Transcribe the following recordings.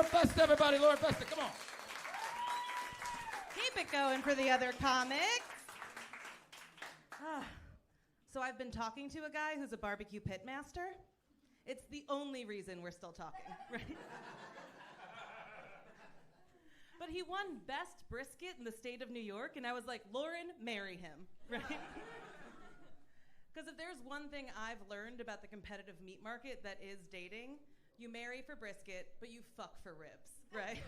Lauren Festa, everybody. Lauren Festa, come on. Keep it going for the other comics. So I've been talking to a guy who's a barbecue pitmaster. It's the only reason we're still talking, right? But he won Best Brisket in the state of New York, and I was like, Lauren, marry him, right? Because if there's one thing I've learned about the competitive meat market that is dating, you marry for brisket, but you fuck for ribs, right?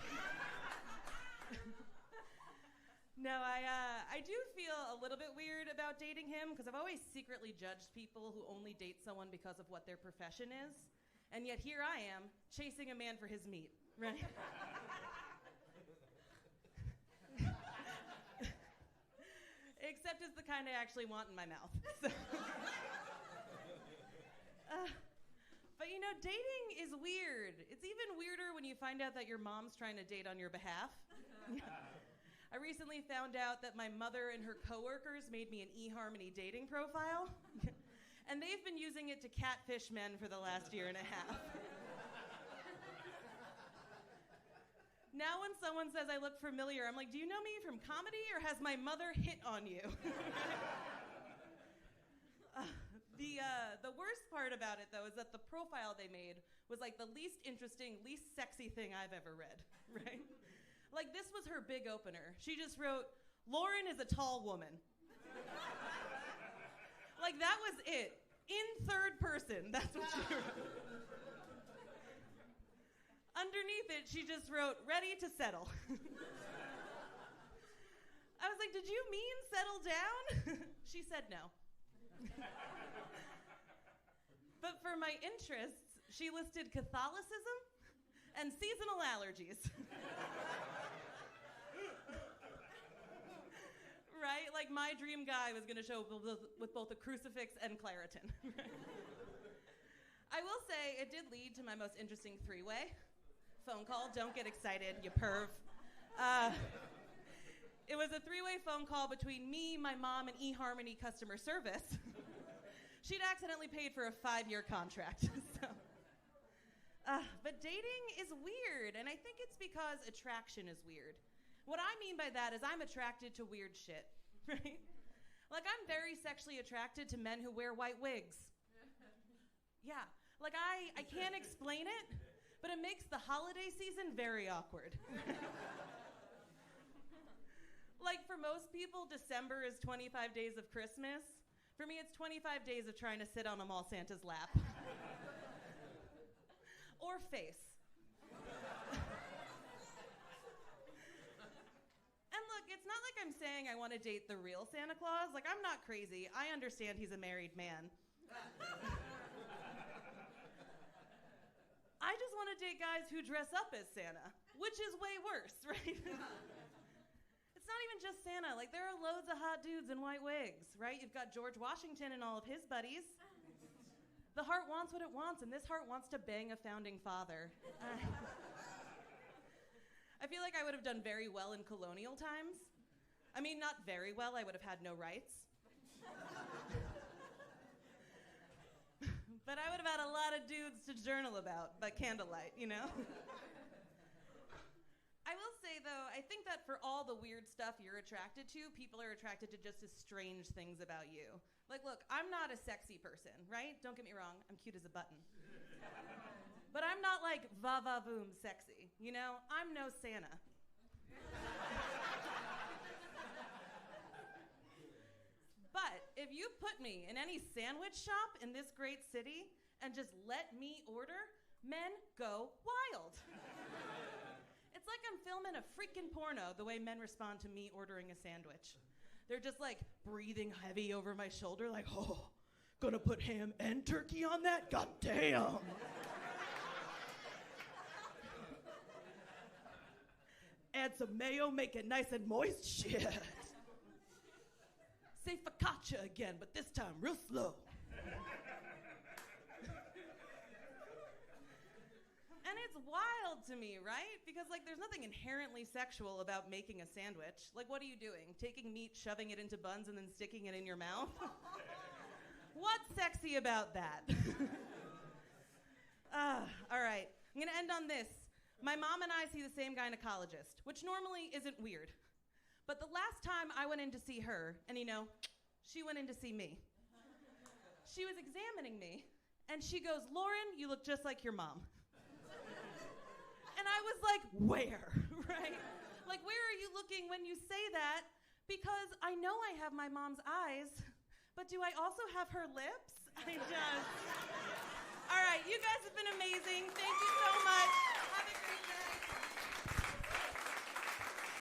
No, I do feel a little bit weird about dating him because I've always secretly judged people who only date someone because of what their profession is. And yet here I am, chasing a man for his meat, right? Except it's the kind I actually want in my mouth. So. But you know, dating is weird. It's even weirder when you find out that your mom's trying to date on your behalf. I recently found out that my mother and her coworkers made me an eHarmony dating profile, and they've been using it to catfish men for the last year and a half. Now when someone says I look familiar, I'm like, do you know me from comedy, or has my mother hit on you? The worst part about it, though, is that the profile they made was like the least interesting, least sexy thing I've ever read, right? Like, this was her big opener. She just wrote, Lauren is a tall woman. Like, that was it. In third person, that's what she wrote. Underneath it, she just wrote, ready to settle. I was like, did you mean settle down? She said no. But for my interests, she listed Catholicism and seasonal allergies. Right? Like my dream guy was going to show up with both a crucifix and Claritin. I will say it did lead to my most interesting three-way. Phone call, don't get excited, you perv. It was a three-way phone call between me, my mom, and eHarmony customer service. She'd accidentally paid for a 5-year contract. But dating is weird, and I think it's because attraction is weird. What I mean by that is I'm attracted to weird shit, right? Like I'm very sexually attracted to men who wear white wigs. Yeah, like I can't explain it, but it makes the holiday season very awkward. Like for most people, December is 25 days of Christmas. For me, it's 25 days of trying to sit on a mall Santa's lap. Or face. And look, it's not like I'm saying I want to date the real Santa Claus. Like, I'm not crazy. I understand he's a married man. I just want to date guys who dress up as Santa, which is way worse, right? It's not even just Santa. Like, there are loads of hot dudes in white wigs, right? You've got George Washington and all of his buddies. The heart wants what it wants, and this heart wants to bang a founding father. I feel like I would have done very well in colonial times. I mean, not very well. I would have had no rights. But I would have had a lot of dudes to journal about by candlelight, you know? I will say, though, I think that for all the weird stuff you're attracted to, people are attracted to just as strange things about you. Like, look, I'm not a sexy person, right? Don't get me wrong, I'm cute as a button. But I'm not like va-va-voom sexy, you know? I'm no Santa. But if you put me in any sandwich shop in this great city and just let me order, men go wild. It's like I'm filming a freaking porno the way men respond to me ordering a sandwich. They're just like breathing heavy over my shoulder like, oh, gonna put ham and turkey on that? God damn. Add some mayo, make it nice and moist. Shit. Say focaccia again, but this time real slow. And it's wild to me, right? Because, like, there's nothing inherently sexual about making a sandwich. Like, what are you doing? Taking meat, shoving it into buns, and then sticking it in your mouth? What's sexy about that? All right. I'm going to end on this. My mom and I see the same gynecologist, which normally isn't weird. But the last time I went in to see her, and she went in to see me. She was examining me, and she goes, "Lauren, you look just like your mom." And I was like, where, right? Like, where are you looking when you say that? Because I know I have my mom's eyes, but do I also have her lips? All right, you guys have been amazing. Thank you so much. Have a great day.